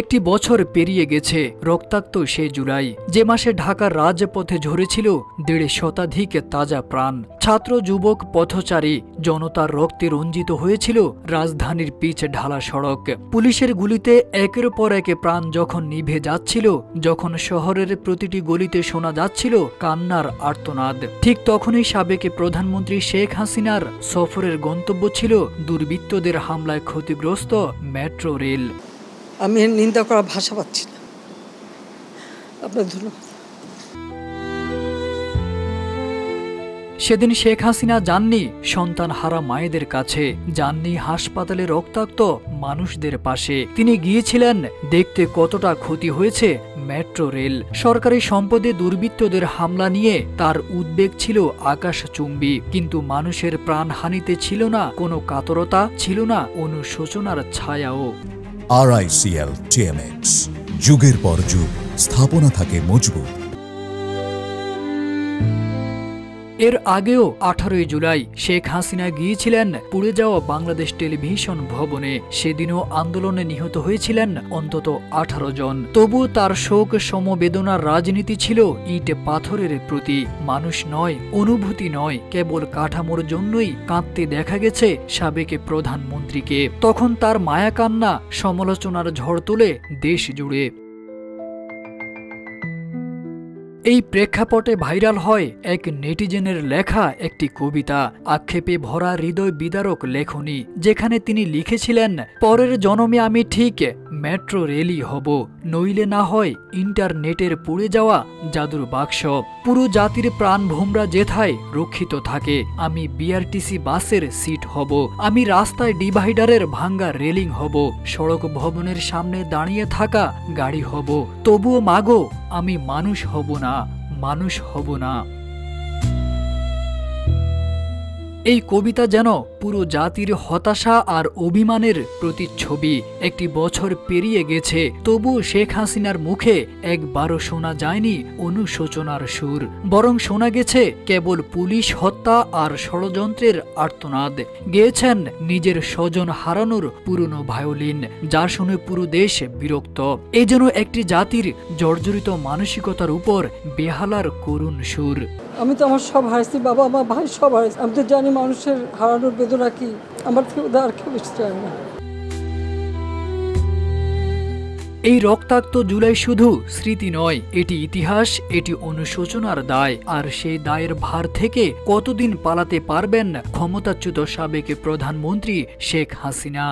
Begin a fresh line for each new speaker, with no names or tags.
একটি বছর পেরিয়ে গেছে রক্তাক্ত সে জুলাই, যে মাসে ঢাকার রাজপথে ঝরেছিল ১.৫ শতাধিক তাজা প্রাণ। ছাত্র, যুবক, পথচারী জনতার রক্তে রঞ্জিত হয়েছিল রাজধানীর পিচ ঢালা সড়ক। পুলিশের গুলিতে একের পর এক প্রাণ যখন নিভে যাচ্ছিল, যখন শহরের প্রতিটি গলিতে শোনা যাচ্ছিল কান্নার আর্তনাদ, ঠিক তখনই সাবেক প্রধানমন্ত্রী শেখ হাসিনার সফরের গন্তব্য ছিল দুর্বৃত্তদের হামলায় ক্ষতিগ্রস্ত মেট্রো রেল।
আমি নিন্দা করার ভাষা পাচ্ছি না। আপনার ধন্যবাদ।
সেদিন শেখ হাসিনা যাননি সন্তান হারা মায়েদের কাছে, যাননি হাসপাতালে রক্তাক্ত মানুষদের পাশে। তিনি গিয়েছিলেন দেখতে কতটা ক্ষতি হয়েছে মেট্রো রেল। সরকারি সম্পদে দুর্বৃত্তদের হামলা নিয়ে তার উদ্বেগ ছিল আকাশচুম্বী, কিন্তু মানুষের প্রাণহানিতে ছিল না কোনো কাতরতা, ছিল না অনুশোচনার ছায়াও।
RICL TMX, যুগের পর যুগ স্থাপনা থাকে মজবুত।
এর আগেও 18 জুলাই শেখ হাসিনা গিয়েছিলেন পুড়ে যাওয়া বাংলাদেশ টেলিভিশন ভবনে। সেদিনও আন্দোলনে নিহত হয়েছিলেন অন্তত 18 জন। তবু তার শোক সমবেদনার রাজনীতি ছিল ইট পাথরের প্রতি। মানুষ নয়, অনুভূতি নয়, কেবল কাঠামোর জন্যই কাঁদতে দেখা গেছে সাবেক প্রধানমন্ত্রীকে। তখন তার মায়াকান্না সমালোচনার ঝড় তোলে দেশ জুড়ে। এই প্রেক্ষাপটে ভাইরাল হয় এক নেটিজেনের লেখা একটি কবিতা, আক্ষেপে ভরা হৃদয় বিদারক লেখনী, যেখানে তিনি লিখেছিলেন, পরের জন্মে আমি ঠিক মেট্রো রেলই হব, নইলে না হয় ইন্টারনেটের পুড়ে যাওয়া জাদুর বাক্স। পুরো জাতির প্রাণ ভোমরা যেথায় রক্ষিত থাকে, আমি বিআরটিসি বাসের সিট হব, আমি রাস্তায় ডিভাইডারের ভাঙ্গা রেলিং হব, সড়ক ভবনের সামনে দাঁড়িয়ে থাকা গাড়ি হব, তবুও মাগো আমি মানুষ হব না, মানুষ হব না। এই কবিতা যেন পুরো জাতির হতাশা আর অভিমানের প্রতিচ্ছবি। একটি বছর পেরিয়ে গেছে, তবু শেখ হাসিনার মুখে একবারও শোনা যায়নি অনুশোচনার সুর, বরং শোনা গেছে কেবল পুলিশ হত্যা আর ষড়যন্ত্রের আর্তনাদ। গেয়েছেন নিজের স্বজন হারানোর পুরনো ভায়োলিন, যা শুনে পুরো দেশ বিরক্ত। এই যেন একটি জাতির জর্জরিত মানসিকতার উপর বেহালার করুণ সুর।
আমি তো আমার সব হারাইছি, বাবা, আমার ভাই সব হারাইছি। আমি তো জানি মানুষের হারানোর বেদনা কি, আমার থেকে আর কেউ বেশি জানে না।
এই রক্তাক্ত জুলাই শুধু স্মৃতি নয়, এটি ইতিহাস, এটি অনুশোচনার দায়। আর সেই দায়ের ভার থেকে কতদিন পালাতে পারবেন ক্ষমতাচ্যুত সাবেক প্রধানমন্ত্রী শেখ হাসিনা।